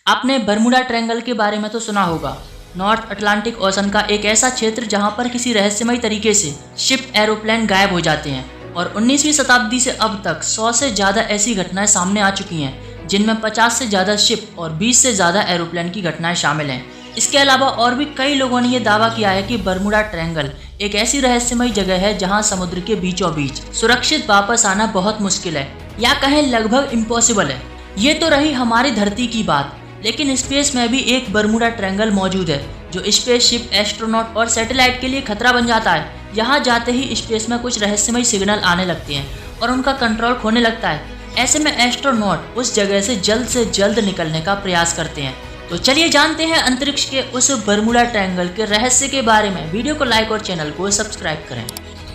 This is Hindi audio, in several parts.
आपने बर्मुडा ट्रायंगल के बारे में तो सुना होगा। नॉर्थ अटलांटिक ओशन का एक ऐसा क्षेत्र जहां पर किसी रहस्यमय तरीके से शिप एरोप्लेन गायब हो जाते हैं और 19वीं शताब्दी से अब तक 100 से ज़्यादा ऐसी घटनाएं सामने आ चुकी हैं जिनमें 50 से ज़्यादा शिप और 20 से ज़्यादा एरोप्लेन की घटनाएं शामिल हैं। इसके अलावा और भी कई लोगों ने यह दावा किया है कि बर्मुडा ट्रायंगल एक ऐसी रहस्यमय जगह है जहां समुद्र के बीचों बीच सुरक्षित वापस आना बहुत मुश्किल है या कहें लगभग इम्पॉसिबल है। ये तो रही हमारी धरती की बात, लेकिन स्पेस में भी एक बर्मुडा ट्रायंगल मौजूद है जो स्पेसशिप, एस्ट्रोनॉट और सैटेलाइट के लिए खतरा बन जाता है। यहाँ जाते ही स्पेस में कुछ रहस्यमय सिग्नल आने लगते हैं और उनका कंट्रोल खोने लगता है। ऐसे में एस्ट्रोनॉट उस जगह से जल्द निकलने का प्रयास करते हैं। तो चलिए जानते हैं अंतरिक्ष के उस बर्मुडा ट्रायंगल के रहस्य के बारे में। वीडियो को लाइक और चैनल को सब्सक्राइब करें।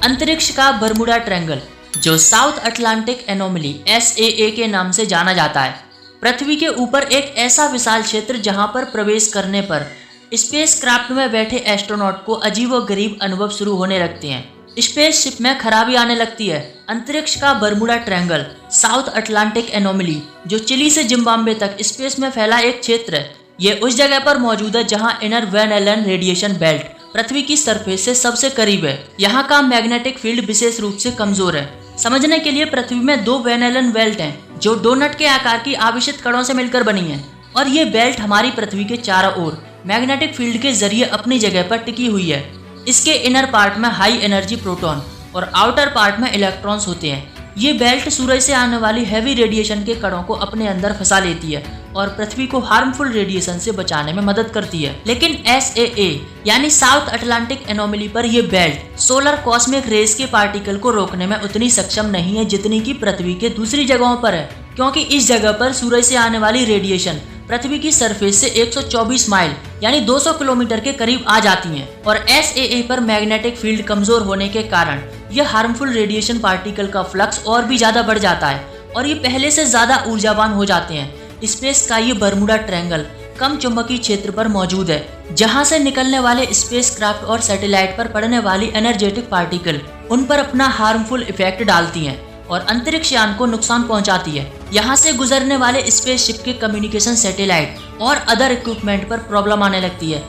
अंतरिक्ष का बर्मुडा ट्रायंगल, जो साउथ अटलांटिक एनोमली SAA के नाम से जाना जाता है, पृथ्वी के ऊपर एक ऐसा विशाल क्षेत्र जहां पर प्रवेश करने पर स्पेसक्राफ्ट में बैठे एस्ट्रोनॉट को अजीबोगरीब अनुभव शुरू होने लगते हैं। स्पेसशिप में खराबी आने लगती है। अंतरिक्ष का Bermuda triangle south Atlantic anomaly, जो चिली से जिम्बाब्वे तक स्पेस में फैला एक क्षेत्र है, ये उस जगह पर मौजूद है जहां inner Van Allen radiation belt पृथ्वी की सरफेस से सबसे करीब है। यहाँ का मैग्नेटिक फील्ड विशेष रूप से कमजोर है। समझने के लिए पृथ्वी में 2 वैन एलन बेल्ट हैं जो डोनट के आकार की आवेशित कणों से मिलकर बनी है, और ये बेल्ट हमारी पृथ्वी के चारों ओर मैग्नेटिक फील्ड के जरिए अपनी जगह पर टिकी हुई है। इसके इनर पार्ट में हाई एनर्जी प्रोटॉन और आउटर पार्ट में इलेक्ट्रॉन्स होते हैं। ये बेल्ट सूरज से आने वाली हैवी रेडिएशन के कणों को अपने अंदर फंसा लेती है और पृथ्वी को हार्मफुल रेडिएशन से बचाने में मदद करती है। लेकिन SAA यानी साउथ अटलांटिक एनोमली पर यह बेल्ट सोलर कॉस्मिक रेस के पार्टिकल को रोकने में उतनी सक्षम नहीं है जितनी कि पृथ्वी के दूसरी जगहों पर है, क्योंकि इस जगह पर सूरज से आने वाली रेडिएशन पृथ्वी की सरफेस से 124 माइल यानी 200 किलोमीटर के करीब आ जाती हैं, और SAA पर मैग्नेटिक फील्ड कमजोर होने के कारण यह हार्मफुल रेडिएशन पार्टिकल का फ्लक्स और भी ज्यादा बढ़ जाता है और ये पहले से ज्यादा ऊर्जावान हो जाते हैं। स्पेस का ये बर्मुडा ट्रायंगल कम चुंबकीय क्षेत्र पर मौजूद है, जहां से निकलने वाले स्पेसक्राफ्ट और सैटेलाइट पर पड़ने वाली एनर्जेटिक पार्टिकल उन पर अपना हार्मफुल इफेक्ट डालती हैं और अंतरिक्ष यान को नुकसान पहुंचाती है। यहाँ से गुजरने वाले स्पेसशिप के कम्युनिकेशन सैटेलाइट और अदर इक्विपमेंट पर प्रॉब्लम आने लगती है,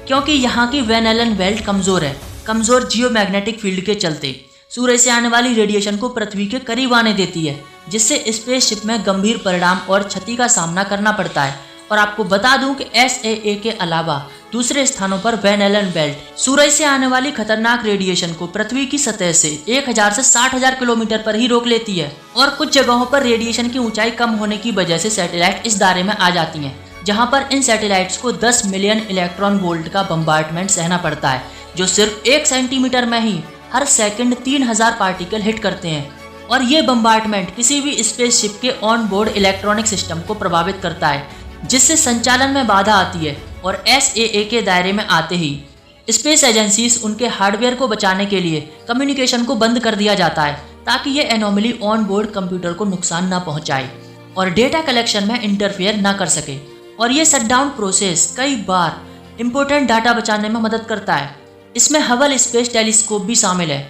क्योंकि यहाँ की वैन एलन बेल्ट कमजोर है। कमजोर जियोमैग्नेटिक फील्ड के चलते सूरज से आने वाली रेडिएशन को पृथ्वी के करीब आने देती है, जिससे स्पेसशिप में गंभीर परिणाम और क्षति का सामना करना पड़ता है। और आपको बता दूं कि SAA के अलावा दूसरे स्थानों पर वैन एलन बेल्ट सूरज से आने वाली खतरनाक रेडिएशन को पृथ्वी की सतह से 1000 से 60,000 किलोमीटर पर ही रोक लेती है, और कुछ जगहों पर रेडिएशन की ऊंचाई कम होने की वजह से सैटेलाइट इस दायरे में आ जाती हैं, जहां पर इन सैटेलाइट्स को 10 मिलियन इलेक्ट्रॉन वोल्ट का बम्बार्डमेंट सहना पड़ता है, जो सिर्फ 1 सेंटीमीटर में ही हर सेकंड 3000 पार्टिकल हिट करते हैं। और ये बम्बार्डमेंट किसी भी स्पेसशिप के ऑन बोर्ड इलेक्ट्रॉनिक सिस्टम को प्रभावित करता है, जिससे संचालन में बाधा आती है। और SAA के दायरे में आते ही स्पेस एजेंसीज उनके हार्डवेयर को बचाने के लिए कम्युनिकेशन को बंद कर दिया जाता है, ताकि ये एनोमली ऑन बोर्ड कंप्यूटर को नुकसान ना पहुंचाए और डेटा कलेक्शन में इंटरफेयर ना कर सके। और ये शटडाउन प्रोसेस कई बार इंपॉर्टेंट डाटा बचाने में मदद करता है। इसमें हबल स्पेस टेलीस्कोप भी शामिल है,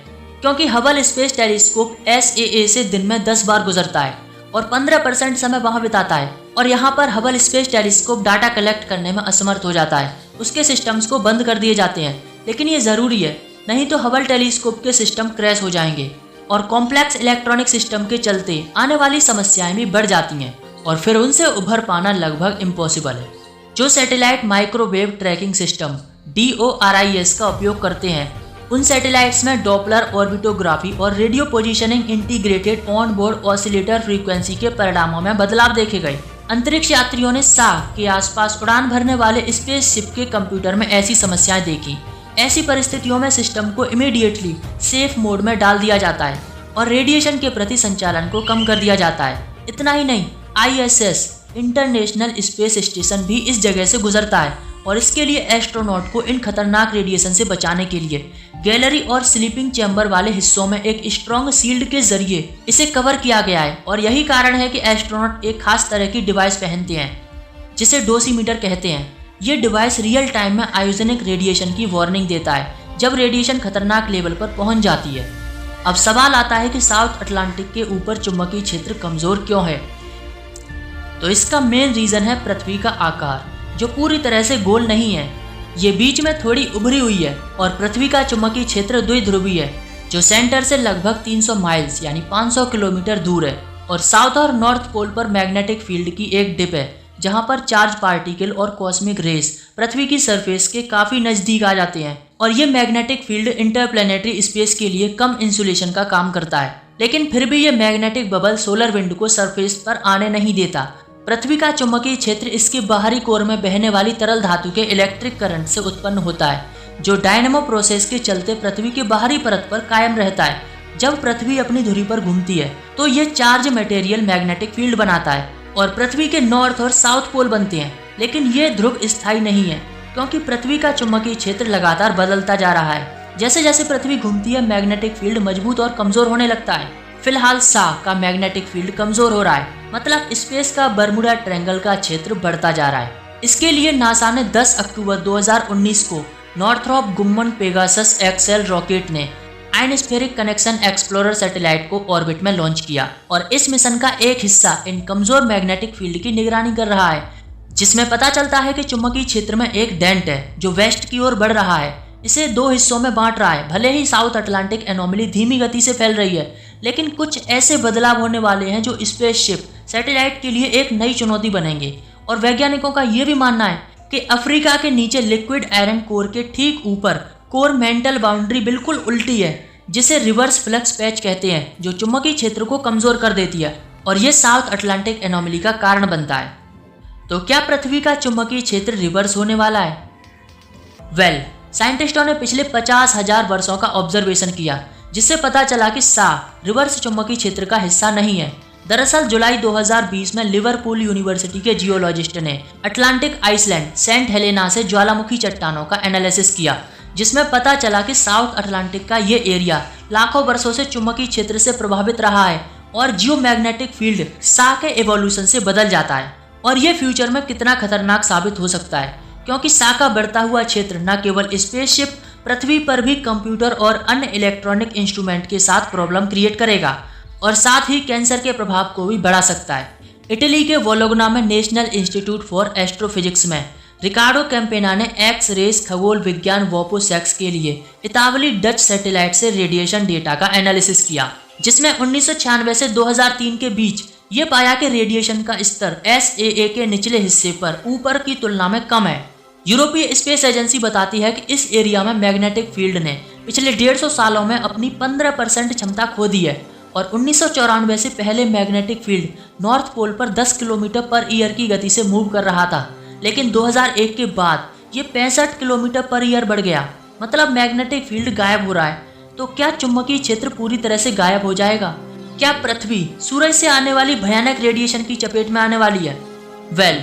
क्योंकि हबल स्पेस टेलीस्कोप SAA से दिन में 10 बार गुजरता है और 15% समय वहां बिताता है, और यहाँ पर Hubble space telescope data collect करने में असमर्थ हो जाता है। उसके सिस्टम्स को बंद कर दिए जाते हैं, लेकिन ये जरूरी है, नहीं तो हबल टेलीस्कोप के सिस्टम क्रैश हो जाएंगे और कॉम्प्लेक्स इलेक्ट्रॉनिक सिस्टम के चलते आने वाली समस्याएं भी बढ़ जाती हैं, और फिर उनसे उभर पाना लगभग इम्पॉसिबल है। जो satellite microwave tracking system DORIS का उपयोग करते हैं, उन सैटेलाइट्स में डॉपलर ऑर्बिटोग्राफी और radio positioning integrated on board oscillator frequency के परिणामों में बदलाव देखे गए। अंतरिक्ष यात्रियों ने शाह के आसपास उड़ान भरने वाले स्पेसशिप के कंप्यूटर में ऐसी समस्याएं देखी। ऐसी परिस्थितियों में सिस्टम को इमीडिएटली सेफ मोड में डाल दिया जाता है और रेडिएशन के प्रति संचालन को कम कर दिया जाता है। इतना ही नहीं, ISS इंटरनेशनल स्पेस स्टेशन भी इस जगह से गुजरता है, और इसके लिए एस्ट्रोनॉट को इन खतरनाक रेडिएशन से बचाने के लिए गैलरी और स्लीपिंग चैम्बर वाले हिस्सों में एक स्ट्रॉन्ग शील्ड के जरिए इसे कवर किया गया है। और यही कारण है कि एस्ट्रोनॉट एक खास तरह की डिवाइस पहनते हैं, जिसे डोसीमीटर कहते हैं। ये डिवाइस रियल टाइम में आयोजेनिक रेडिएशन की वार्निंग देता है जब रेडिएशन खतरनाक लेवल पर पहुंच जाती है। अब सवाल आता है कि साउथ अटलांटिक के ऊपर चुंबकीय क्षेत्र कमजोर क्यों है। तो इसका मेन रीजन है पृथ्वी का आकार, जो पूरी तरह से गोल नहीं है। ये बीच में थोड़ी उभरी हुई है और पृथ्वी का चुंबकीय क्षेत्र द्विध्रुवी है, जो सेंटर से लगभग 300 माइल्स यानी 500 किलोमीटर दूर है। और साउथ और नॉर्थ पोल पर मैग्नेटिक फील्ड की एक डिप है, जहां पर चार्ज पार्टिकल और कॉस्मिक रेस पृथ्वी की सरफेस के काफी नजदीक आ जाते हैं। और ये मैग्नेटिक फील्ड इंटरप्लेनेटरी स्पेस के लिए कम इंसुलेशन का काम करता है, लेकिन फिर भी ये मैग्नेटिक बबल सोलर विंड को सरफेस पर आने नहीं देता। पृथ्वी का चुंबकीय क्षेत्र इसके बाहरी कोर में बहने वाली तरल धातु के इलेक्ट्रिक करंट से उत्पन्न होता है, जो डायनेमो प्रोसेस के चलते पृथ्वी की बाहरी परत पर कायम रहता है। जब पृथ्वी अपनी धुरी पर घूमती है तो ये चार्ज मटेरियल मैग्नेटिक फील्ड बनाता है और पृथ्वी के नॉर्थ और साउथ पोल बनते हैं। लेकिन ये ध्रुव स्थायी नहीं है, क्योंकि पृथ्वी का चुंबकीय क्षेत्र लगातार बदलता जा रहा है। जैसे जैसे पृथ्वी घूमती है, मैग्नेटिक फील्ड मजबूत और कमजोर होने लगता है। फिलहाल सा का मैग्नेटिक फील्ड कमजोर हो रहा है, मतलब स्पेस का बर्मुडा ट्रायंगल का क्षेत्र बढ़ता जा रहा है। इसके लिए नासा ने 10 अक्टूबर 2019 को Northrop Gumman Pegasus XL rocket ने आयनस्फेरिक कनेक्शन एक्सप्लोरर सैटेलाइट को ऑर्बिट में लॉन्च किया। और इस मिशन का एक हिस्सा इन कमजोर मैग्नेटिक फील्ड की निगरानी कर रहा है, जिसमें पता चलता है कि चुंबकीय क्षेत्र में एक डेंट है जो वेस्ट की ओर बढ़ रहा है। इसे 2 हिस्सों में बांट रहा है। भले ही साउथ अटलांटिक एनोमली धीमी गति से फैल रही है, लेकिन कुछ ऐसे बदलाव होने वाले हैं जो स्पेसशिप सैटेलाइट के लिए एक नई चुनौती बनेंगे। और वैज्ञानिकों का यह भी मानना है कि अफ्रीका के नीचे लिक्विड आयरन कोर के ठीक ऊपर कोर मेंटल बाउंड्री बिल्कुल उल्टी है, जिसे रिवर्स फ्लक्स पैच कहते हैं, जो चुंबकीय क्षेत्र को कमजोर कर देती है और यह साउथ अटलांटिक एनोमली का कारण बनता है। तो क्या पृथ्वी का चुंबकीय क्षेत्र रिवर्स होने वाला है? वेल, साइंटिस्टों ने पिछले 50,000 वर्षों का ऑब्जर्वेशन किया, जिससे पता चला कि सा रिवर्स चुंबकीय क्षेत्र का हिस्सा नहीं है। दरअसल जुलाई 2020 में लिवरपूल यूनिवर्सिटी के जियोलॉजिस्ट ने अटलांटिक आइसलैंड सेंट हेलेना से ज्वालामुखी चट्टानों का एनालिसिस किया, जिसमें पता चला कि साउथ अटलांटिक का ये एरिया लाखों वर्षों से चुंबकीय क्षेत्र से प्रभावित रहा है और जियोमैग्नेटिक फील्ड सा के एवोल्यूशन से बदल जाता है। और ये फ्यूचर में कितना खतरनाक साबित हो सकता है, क्योंकि सा का बढ़ता हुआ क्षेत्र न केवल स्पेसशिप पृथ्वी पर भी कंप्यूटर और अन्य इलेक्ट्रॉनिक इंस्ट्रूमेंट के साथ प्रॉब्लम क्रिएट करेगा और साथ ही कैंसर के प्रभाव को भी बढ़ा सकता है। इटली के वोलोगना में नेशनल इंस्टीट्यूट फॉर एस्ट्रोफिजिक्स में रिकार्डो कैंपेना ने एक्स रेस खगोल विज्ञान वोपोसेक्स के लिए इतावली डच सैटेलाइट से रेडिएशन डेटा का एनालिसिस किया, जिसमें 1996 से 2003 के बीच ये पाया कि रेडिएशन का स्तर SAA के निचले हिस्से पर ऊपर की तुलना में कम है। यूरोपीय स्पेस एजेंसी बताती है कि इस एरिया में मैग्नेटिक फील्ड ने पिछले 150 सालों में अपनी 15% क्षमता खो दी है और 1994 से पहले मैग्नेटिक फील्ड नॉर्थ पोल पर 10 किलोमीटर पर ईयर की गति से मूव कर रहा था, लेकिन 2001 के बाद ये 65 किलोमीटर पर ईयर बढ़ गया। मतलब मैग्नेटिक फील्ड गायब हो रहा है। तो क्या चुंबकीय क्षेत्र पूरी तरह से गायब हो जाएगा? क्या पृथ्वी सूरज से आने वाली भयानक रेडिएशन की चपेट में आने वाली है? वेल,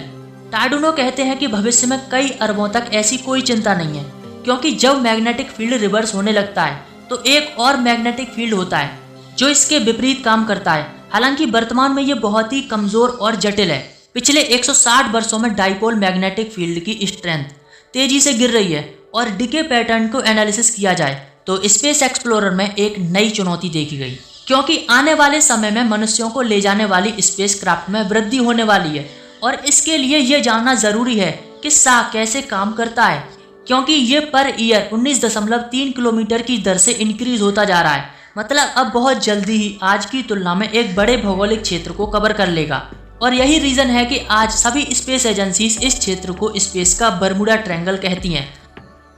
टार्डुनो कहते हैं कि भविष्य में कई अरबों तक ऐसी कोई चिंता नहीं है, क्योंकि जब मैग्नेटिक फील्ड रिवर्स होने लगता है तो एक और मैग्नेटिक फील्ड होता है जो इसके विपरीत काम करता है। हालांकि वर्तमान में ये बहुत ही कमजोर और जटिल है। पिछले 160 वर्षों में डाइपोल मैग्नेटिक फील्ड की स्ट्रेंथ तेजी से गिर रही है और डिके पैटर्न को एनालिसिस किया जाए तो स्पेस एक्सप्लोरर में एक नई चुनौती देखी गई, क्योंकि आने वाले समय में मनुष्यों को ले जाने वाली स्पेसक्राफ्ट में वृद्धि होने वाली है और इसके लिए ये जानना जरूरी है कि सा कैसे काम करता है, क्योंकि ये पर ईयर 19.3 किलोमीटर की दर से इंक्रीज होता जा रहा है। मतलब अब बहुत जल्दी ही आज की तुलना में एक बड़े भौगोलिक क्षेत्र को कवर कर लेगा। और यही रीजन है कि आज सभी स्पेस एजेंसीज इस क्षेत्र को स्पेस का बर्मुडा ट्रायंगल कहती हैं।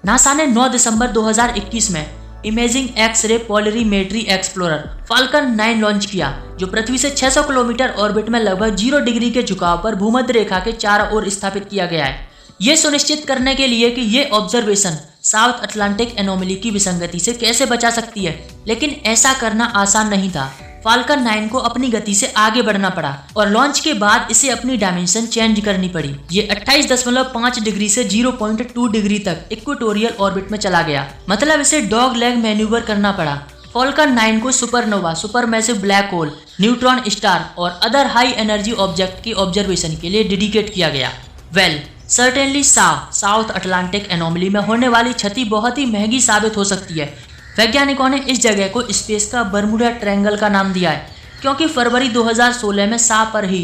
नासा ने 9 दिसंबर 2021 में imaging X-ray polarimetry explorer Falcon 9 launch किया, जो पृथ्वी से 600 किलोमीटर ऑर्बिट में लगभग 0 डिग्री के झुकाव पर भूमध्य रेखा के चारों ओर स्थापित किया गया है। ये सुनिश्चित करने के लिए कि ये ऑब्जर्वेशन साउथ अटलांटिक एनोमली की विसंगति से कैसे बचा सकती है, लेकिन ऐसा करना आसान नहीं था। फाल्कन 9 को अपनी गति से आगे बढ़ना पड़ा और लॉन्च के बाद इसे अपनी डायमेंशन चेंज करनी पड़ी। ये 28.5 डिग्री से 0.2 डिग्री तक इक्वेटोरियल ऑर्बिट में चला गया। मतलब इसे डॉग लेग मैन्यूवर करना पड़ा। फाल्कन 9 को supernova, supermassive black hole, neutron star और अदर हाई एनर्जी ऑब्जेक्ट की ऑब्जर्वेशन के लिए डेडिकेट किया गया। Well, certainly south Atlantic anomaly में होने वाली क्षति बहुत ही महंगी साबित हो सकती है। वैज्ञानिकों ने इस जगह को स्पेस का बर्मुडा ट्रायंगल का नाम दिया है, क्योंकि फरवरी 2016 में सा पर ही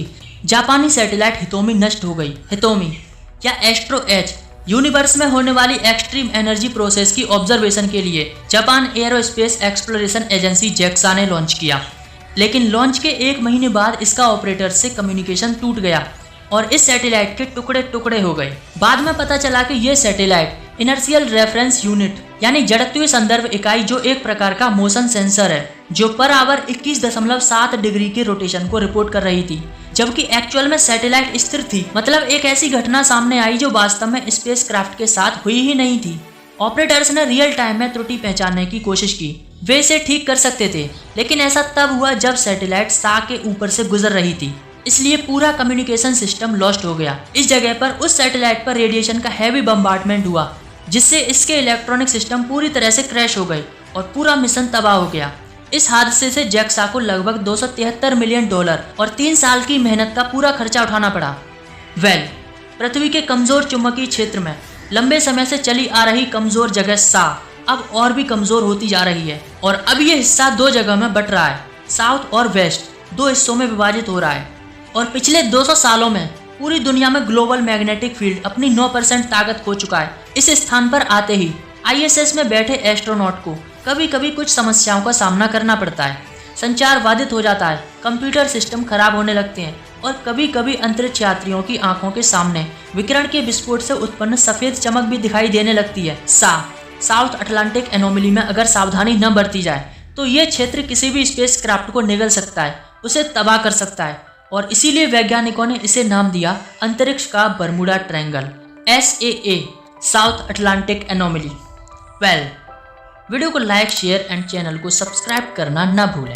जापानी सैटेलाइट हितोमी नष्ट हो गई। हितोमी या एस्ट्रो एच यूनिवर्स में होने वाली एक्सट्रीम एनर्जी प्रोसेस की ऑब्जर्वेशन के लिए जापान एरोस्पेस एक्सप्लोरेशन एजेंसी जेक्सा ने लॉन्च किया, लेकिन लॉन्च के 1 महीने बाद इसका ऑपरेटर से कम्युनिकेशन टूट गया और इस सैटेलाइट के टुकड़े टुकड़े हो गए। बाद में पता चला कि यह सैटेलाइट इनर्शियल रेफरेंस यूनिट यानी जड़त्वीय संदर्भ इकाई, जो एक प्रकार का मोशन सेंसर है, जो पर आवर 21.7 डिग्री के रोटेशन को रिपोर्ट कर रही थी, जबकि एक्चुअल में सैटेलाइट स्थिर थी। मतलब एक ऐसी घटना सामने आई जो वास्तव में स्पेसक्राफ्ट के साथ हुई ही नहीं थी। ऑपरेटर्स ने रियल टाइम में त्रुटि पहचानने की कोशिश की। वे इसे ठीक कर सकते थे, लेकिन ऐसा तब हुआ जब सैटेलाइट सा के ऊपर से गुजर रही थी, इसलिए पूरा कम्युनिकेशन सिस्टम लॉस्ट हो गया। इस जगह पर उस सैटेलाइट पर रेडिएशन का हैवी बम्बार्डमेंट हुआ, जिससे इसके इलेक्ट्रॉनिक सिस्टम पूरी तरह से क्रैश हो गए और पूरा मिशन तबाह हो गया। इस हादसे से जेक्सा को लगभग $273 मिलियन और 3 साल की मेहनत का पूरा खर्चा उठाना पड़ा। पृथ्वी के कमजोर चुंबकीय क्षेत्र में लंबे समय से चली आ रही कमजोर जगह सा अब और भी कमजोर होती जा रही है और अब ये हिस्सा 2 जगह में बट रहा है। साउथ और वेस्ट 2 हिस्सों में विभाजित हो रहा है और पिछले 200 सालों में पूरी दुनिया में ग्लोबल मैग्नेटिक फील्ड अपनी 9% ताकत खो चुका है। इस स्थान पर आते ही ISS में बैठे एस्ट्रोनॉट को कभी कभी कुछ समस्याओं का सामना करना पड़ता है। संचार बाधित हो जाता है, कंप्यूटर सिस्टम खराब होने लगते हैं और कभी कभी अंतरिक्ष यात्रियों की आंखों के सामने विकिरण के विस्फोट से उत्पन्न सफेद चमक भी दिखाई देने लगती है। साउथ अटलांटिक एनोमली में अगर सावधानी न बरती जाए तो ये क्षेत्र किसी भी स्पेस क्राफ्ट को निगल सकता है, उसे तबाह कर सकता है और इसीलिए वैज्ञानिकों ने इसे नाम दिया अंतरिक्ष का Bermuda triangle, SAA south Atlantic anomaly. Video को लाइक, शेयर एंड चैनल को सब्सक्राइब करना ना भूलें।